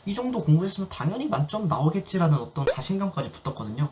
이 정도 공부했으면 당연히 만점 나오겠지라는 어떤 자신감까지 붙었거든요.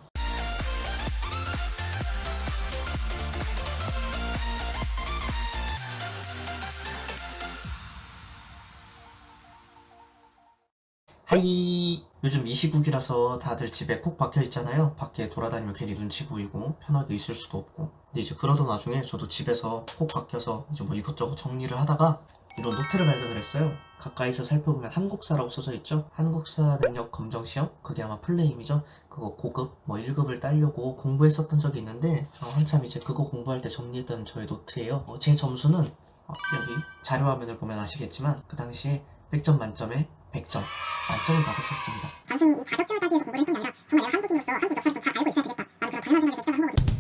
하이, 요즘 이 시국이라서 다들 집에 콕 박혀 있잖아요. 밖에 돌아다니면 괜히 눈치 보이고 편하게 있을 수도 없고. 근데 이제 그러던 와중에 저도 집에서 콕 박혀서 이제 뭐 이것저것 정리를 하다가 이런 노트를 발견을 했어요. 가까이서 살펴보면 한국사라고 써져 있죠. 한국사 능력 검정 시험, 그게 아마 플레임이죠. 그거 고급 뭐 1급을 따려고 공부했었던 적이 있는데 한참 이제 그거 공부할 때 정리했던 저의 노트예요. 제 점수는 여기 자료 화면을 보면 아시겠지만 그 당시에 100점 만점에 100점 만점을 받았었습니다. 단순히 이 자격증을 따기 위해서 공부를 했던 게 아니라 정말 내가 한국인으로서 한국 역사를 좀 잘 알고 있어야 되겠다 라는 그런 당연한 생각에서 시작을 한 거거든요.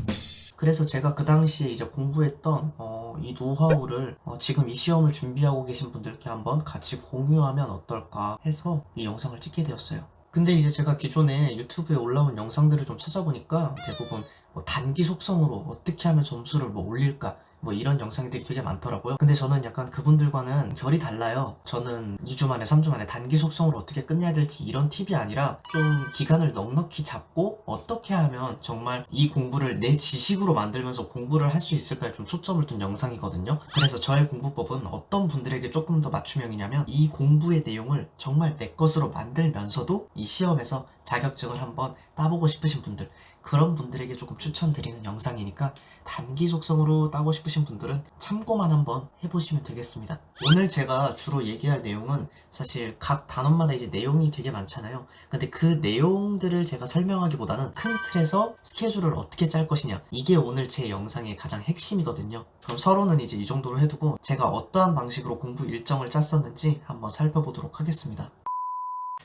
그래서 제가 그 당시에 이제 공부했던 이 노하우를 지금 이 시험을 준비하고 계신 분들께 한번 같이 공유하면 어떨까 해서 이 영상을 찍게 되었어요. 근데 이제 제가 기존에 유튜브에 올라온 영상들을 좀 찾아보니까 대부분 뭐 단기 속성으로 어떻게 하면 점수를 뭐 올릴까 뭐 이런 영상들이 되게 많더라고요. 근데 저는 약간 그분들과는 결이 달라요. 저는 2주 만에 3주 만에 단기 속성으로 어떻게 끝내야 될지 이런 팁이 아니라 좀 기간을 넉넉히 잡고 어떻게 하면 정말 이 공부를 내 지식으로 만들면서 공부를 할 수 있을까에 좀 초점을 둔 영상이거든요. 그래서 저의 공부법은 어떤 분들에게 조금 더 맞춤형이냐면 이 공부의 내용을 정말 내 것으로 만들면서도 이 시험에서 자격증을 한번 따보고 싶으신 분들, 그런 분들에게 조금 추천드리는 영상이니까 단기 속성으로 따고 싶으신 분들은 참고만 한번 해보시면 되겠습니다. 오늘 제가 주로 얘기할 내용은 사실 각 단원마다 이제 내용이 되게 많잖아요. 근데 그 내용들을 제가 설명하기보다는 큰 틀에서 스케줄을 어떻게 짤 것이냐, 이게 오늘 제 영상의 가장 핵심이거든요. 그럼 서로는 이제 이 정도로 해두고 제가 어떠한 방식으로 공부 일정을 짰었는지 한번 살펴보도록 하겠습니다.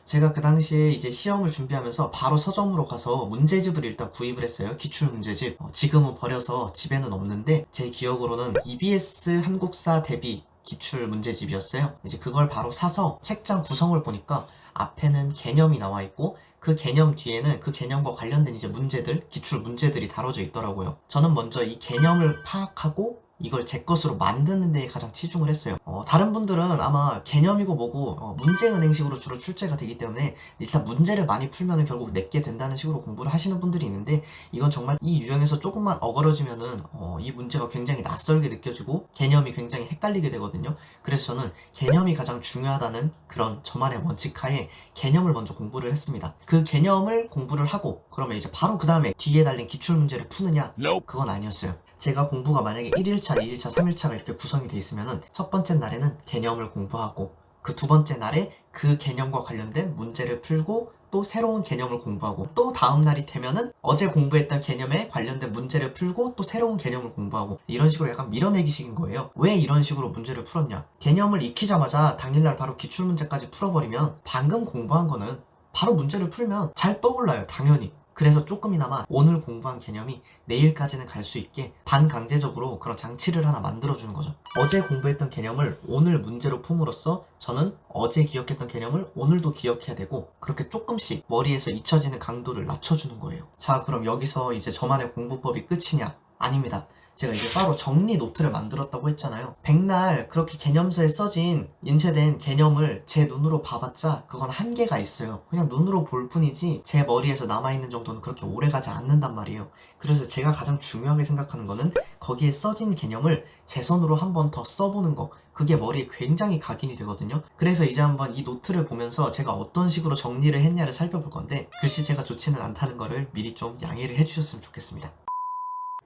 제가 그 당시에 이제 시험을 준비하면서 바로 서점으로 가서 문제집을 일단 구입을 했어요. 기출 문제집. 지금은 버려서 집에는 없는데 제 기억으로는 EBS 한국사 대비 기출 문제집이었어요. 이제 그걸 바로 사서 책장 구성을 보니까 앞에는 개념이 나와 있고 그 개념 뒤에는 그 개념과 관련된 이제 문제들, 기출 문제들이 다뤄져 있더라고요. 저는 먼저 이 개념을 파악하고 이걸 제 것으로 만드는 데에 가장 치중을 했어요. 다른 분들은 아마 개념이고 뭐고 문제은행식으로 주로 출제가 되기 때문에 일단 문제를 많이 풀면은 결국 내게 된다는 식으로 공부를 하시는 분들이 있는데, 이건 정말 이 유형에서 조금만 어그러지면은 이 문제가 굉장히 낯설게 느껴지고 개념이 굉장히 헷갈리게 되거든요. 그래서 저는 개념이 가장 중요하다는 그런 저만의 원칙하에 개념을 먼저 공부를 했습니다. 그 개념을 공부를 하고 그러면 이제 바로 그 다음에 뒤에 달린 기출문제를 푸느냐? 그건 아니었어요. 제가 공부가 만약에 1일차, 2일차, 3일차가 이렇게 구성이 돼 있으면은 첫 번째 날에는 개념을 공부하고 그 두 번째 날에 그 개념과 관련된 문제를 풀고 또 새로운 개념을 공부하고 또 다음 날이 되면은 어제 공부했던 개념에 관련된 문제를 풀고 또 새로운 개념을 공부하고 이런 식으로 약간 밀어내기식인 거예요. 왜 이런 식으로 문제를 풀었냐? 개념을 익히자마자 당일날 바로 기출문제까지 풀어버리면 방금 공부한 거는 바로 문제를 풀면 잘 떠올라요, 당연히. 그래서 조금이나마 오늘 공부한 개념이 내일까지는 갈 수 있게 반강제적으로 그런 장치를 하나 만들어주는 거죠. 어제 공부했던 개념을 오늘 문제로 품으로써 저는 어제 기억했던 개념을 오늘도 기억해야 되고, 그렇게 조금씩 머리에서 잊혀지는 강도를 낮춰주는 거예요. 자, 그럼 여기서 이제 저만의 공부법이 끝이냐? 아닙니다. 제가 이제 따로 정리 노트를 만들었다고 했잖아요. 백날 그렇게 개념서에 써진 인쇄된 개념을 제 눈으로 봐봤자 그건 한계가 있어요. 그냥 눈으로 볼 뿐이지 제 머리에서 남아있는 정도는 그렇게 오래가지 않는단 말이에요. 그래서 제가 가장 중요하게 생각하는 거는 거기에 써진 개념을 제 손으로 한 번 더 써보는 거, 그게 머리에 굉장히 각인이 되거든요. 그래서 이제 한번 이 노트를 보면서 제가 어떤 식으로 정리를 했냐를 살펴볼 건데, 글씨체가 좋지는 않다는 거를 미리 좀 양해를 해주셨으면 좋겠습니다.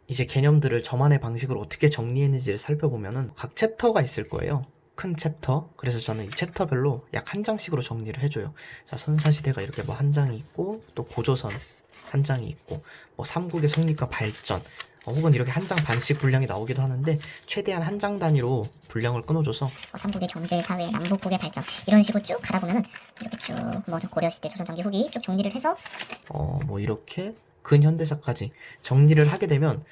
이제 개념들을 저만의 방식으로 어떻게 정리했는지를 살펴보면은 각 챕터가 있을 거예요. 큰 챕터. 그래서 저는 이 챕터별로 약 한 장씩으로 정리를 해줘요. 자, 선사시대가 이렇게 뭐 한 장이 있고, 또 고조선 한 장이 있고, 뭐 삼국의 성립과 발전, 혹은 이렇게 한 장 반씩 분량이 나오기도 하는데 최대한 한 장 단위로 분량을 끊어줘서 삼국의 경제, 사회, 남북국의 발전 이런 식으로 쭉 가다 보면은 이렇게 쭉 뭐 고려시대, 조선 전기 후기 쭉 정리를 해서 뭐 이렇게 근현대사까지 정리를 하게 되면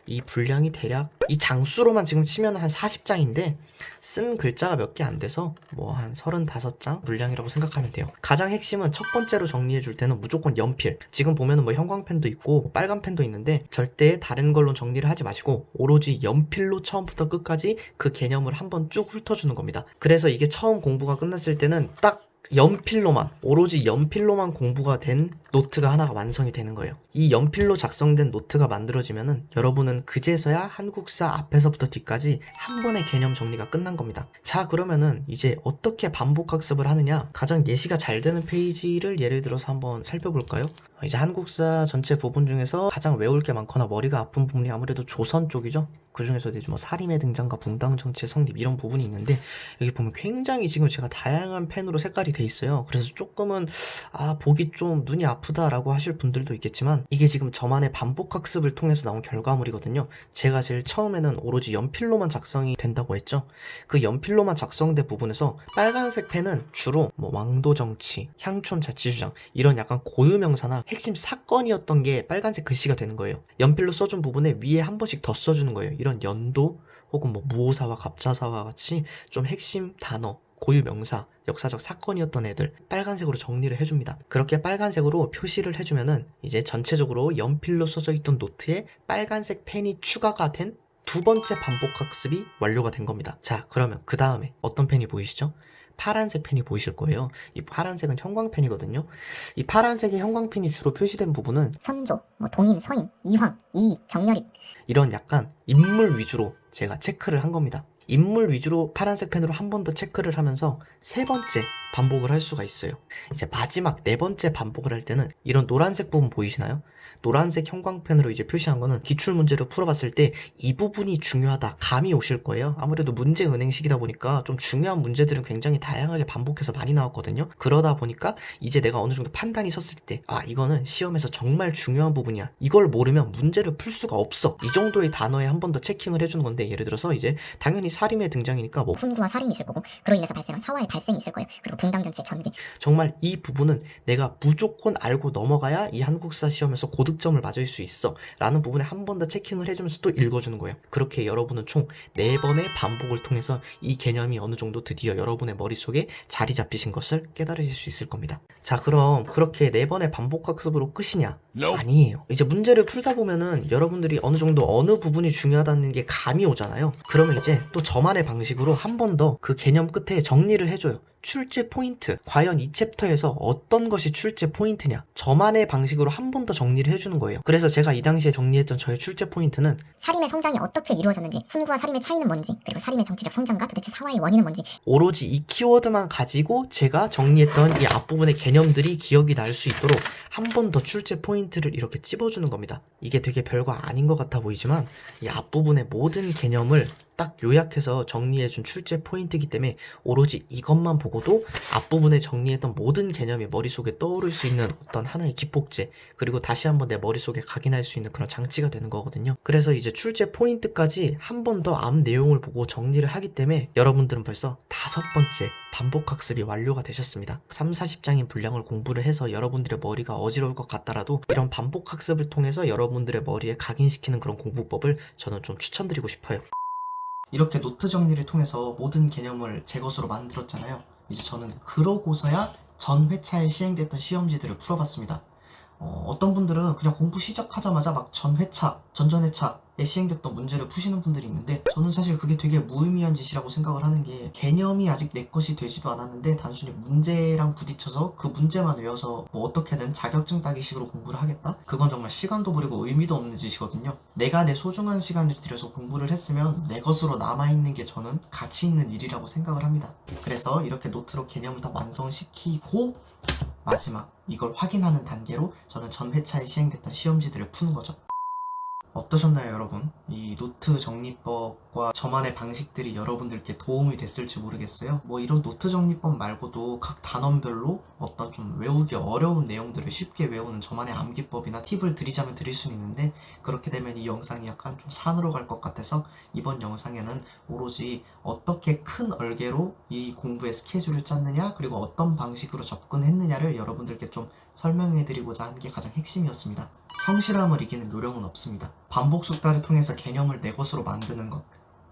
이 분량이 대략 이 장수로만 지금 치면 한 40장인데 쓴 글자가 몇 개 안 돼서 뭐 한 35장 분량이라고 생각하면 돼요. 가장 핵심은 첫 번째로 정리해 줄 때는 무조건 연필. 지금 보면은 뭐 형광펜도 있고 빨간 펜도 있는데 절대 다른 걸로 정리를 하지 마시고 오로지 연필로 처음부터 끝까지 그 개념을 한번 쭉 훑어주는 겁니다. 그래서 이게 처음 공부가 끝났을 때는 딱 연필로만, 오로지 연필로만 공부가 된 노트가 하나가 완성이 되는 거예요. 이 연필로 작성된 노트가 만들어지면은 여러분은 그제서야 한국사 앞에서부터 뒤까지 한 번의 개념 정리가 끝난 겁니다. 자, 그러면은 이제 어떻게 반복학습을 하느냐, 가장 예시가 잘 되는 페이지를 예를 들어서 한번 살펴볼까요? 이제 한국사 전체 부분 중에서 가장 외울 게 많거나 머리가 아픈 부분이 아무래도 조선 쪽이죠. 그 중에서도 이제 뭐 사림의 등장과 붕당 정치의 성립 이런 부분이 있는데, 여기 보면 굉장히 지금 제가 다양한 펜으로 색깔이 돼 있어요. 그래서 조금은 보기 좀 눈이 아프다라고 하실 분들도 있겠지만, 이게 지금 저만의 반복학습을 통해서 나온 결과물이거든요. 제가 제일 처음에는 오로지 연필로만 작성이 된다고 했죠. 그 연필로만 작성된 부분에서 빨간색 펜은 주로 뭐 왕도 정치, 향촌 자치주장 이런 약간 고유명사나 핵심 사건이었던 게 빨간색 글씨가 되는 거예요. 연필로 써준 부분에 위에 한 번씩 더 써주는 거예요. 이런 연도 혹은 뭐 무오사와 갑자사와 같이 좀 핵심 단어, 고유 명사, 역사적 사건이었던 애들 빨간색으로 정리를 해줍니다. 그렇게 빨간색으로 표시를 해주면은 이제 전체적으로 연필로 써져 있던 노트에 빨간색 펜이 추가가 된 두 번째 반복학습이 완료가 된 겁니다. 자, 그러면 그 다음에 어떤 펜이 보이시죠? 파란색 펜이 보이실 거예요. 이 파란색은 형광펜이거든요. 이 파란색의 형광펜이 주로 표시된 부분은 선조, 뭐 동인, 서인, 이황, 이이, 정렬입. 이런 약간 인물 위주로 제가 체크를 한 겁니다. 인물 위주로 파란색 펜으로 한 번 더 체크를 하면서 세 번째 반복을 할 수가 있어요. 이제 마지막 네 번째 반복을 할 때는 이런 노란색 부분 보이시나요? 노란색 형광펜으로 이제 표시한 거는 기출문제로 풀어봤을 때 이 부분이 중요하다 감이 오실 거예요. 아무래도 문제 은행식이다 보니까 좀 중요한 문제들은 굉장히 다양하게 반복해서 많이 나왔거든요. 그러다 보니까 이제 내가 어느 정도 판단이 섰을 때 이거는 시험에서 정말 중요한 부분이야. 이걸 모르면 문제를 풀 수가 없어. 이 정도의 단어에 한 번 더 체킹을 해주는 건데, 예를 들어서 이제 당연히 사림의 등장이니까 뭐 훈구와 살인이 있을 거고, 그로 인해서 발생한 사화의 발생이 있을 거예요. 그리고 붕당 전체의 전기. 정말 이 부분은 내가 무조건 알고 넘어가야 이 한국사 시험에서 고득점을 맞을 수 있어 라는 부분에 한 번 더 체킹을 해주면서 또 읽어주는 거예요. 그렇게 여러분은 총 4번의 반복을 통해서 이 개념이 어느 정도 드디어 여러분의 머릿속에 자리 잡히신 것을 깨달으실 수 있을 겁니다. 자, 그럼 그렇게 4번의 반복학습으로 끝이냐? 아니에요. 이제 문제를 풀다 보면은 여러분들이 어느 정도 어느 부분이 중요하다는 게 감이 오잖아요. 그러면 이제 또 저만의 방식으로 한 번 더 그 개념 끝에 정리를 해줘요. 출제 포인트, 과연 이 챕터에서 어떤 것이 출제 포인트냐, 저만의 방식으로 한 번 더 정리를 해주는 거예요. 그래서 제가 이 당시에 정리했던 저의 출제 포인트는 살인의 성장이 어떻게 이루어졌는지, 훈구와 살인의 차이는 뭔지, 그리고 살인의 정치적 성장과 도대체 사화의 원인은 뭔지. 오로지 이 키워드만 가지고 제가 정리했던 이 앞부분의 개념들이 기억이 날 수 있도록 한 번 더 출제 포인트를 이렇게 찝어주는 겁니다. 이게 되게 별거 아닌 것 같아 보이지만 이 앞부분의 모든 개념을 딱 요약해서 정리해준 출제 포인트이기 때문에 오로지 이것만 보고도 앞부분에 정리했던 모든 개념이 머릿속에 떠오를 수 있는 어떤 하나의 기폭제, 그리고 다시 한번 내 머릿속에 각인할 수 있는 그런 장치가 되는 거거든요. 그래서 이제 출제 포인트까지 한 번 더 앞 내용을 보고 정리를 하기 때문에 여러분들은 벌써 5번째 반복학습이 완료가 되셨습니다. 3, 40장인 분량을 공부를 해서 여러분들의 머리가 어지러울 것 같더라도 이런 반복학습을 통해서 여러분들의 머리에 각인시키는 그런 공부법을 저는 좀 추천드리고 싶어요. 이렇게 노트 정리를 통해서 모든 개념을 제 것으로 만들었잖아요. 이제 저는 그러고서야 전 회차에 시행됐던 시험지들을 풀어봤습니다. 어떤 분들은 그냥 공부 시작하자마자 막 전 회차, 전전회차에 시행됐던 문제를 푸시는 분들이 있는데, 저는 사실 그게 되게 무의미한 짓이라고 생각을 하는 게, 개념이 아직 내 것이 되지도 않았는데 단순히 문제랑 부딪혀서 그 문제만 외워서 뭐 어떻게든 자격증 따기 식으로 공부를 하겠다? 그건 정말 시간도 버리고 의미도 없는 짓이거든요. 내가 내 소중한 시간을 들여서 공부를 했으면 내 것으로 남아있는 게 저는 가치 있는 일이라고 생각을 합니다. 그래서 이렇게 노트로 개념을 다 완성시키고 마지막 이걸 확인하는 단계로 저는 전 회차에 시행됐던 시험지들을 푸는 거죠. 어떠셨나요, 여러분? 이 노트 정리법과 저만의 방식들이 여러분들께 도움이 됐을지 모르겠어요. 뭐 이런 노트 정리법 말고도 각 단원별로 어떤 좀 외우기 어려운 내용들을 쉽게 외우는 저만의 암기법이나 팁을 드리자면 드릴 수는 있는데, 그렇게 되면 이 영상이 약간 좀 산으로 갈 것 같아서 이번 영상에는 오로지 어떻게 큰 얼개로 이 공부의 스케줄을 짰느냐, 그리고 어떤 방식으로 접근했느냐를 여러분들께 좀 설명해드리고자 한 게 가장 핵심이었습니다. 성실함을 이기는 요령은 없습니다. 반복 숙달을 통해서 개념을 내 것으로 만드는 것,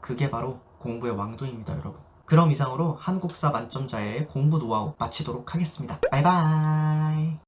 그게 바로 공부의 왕도입니다, 여러분. 그럼 이상으로 한국사 만점자의 공부 노하우 마치도록 하겠습니다. 바이바이.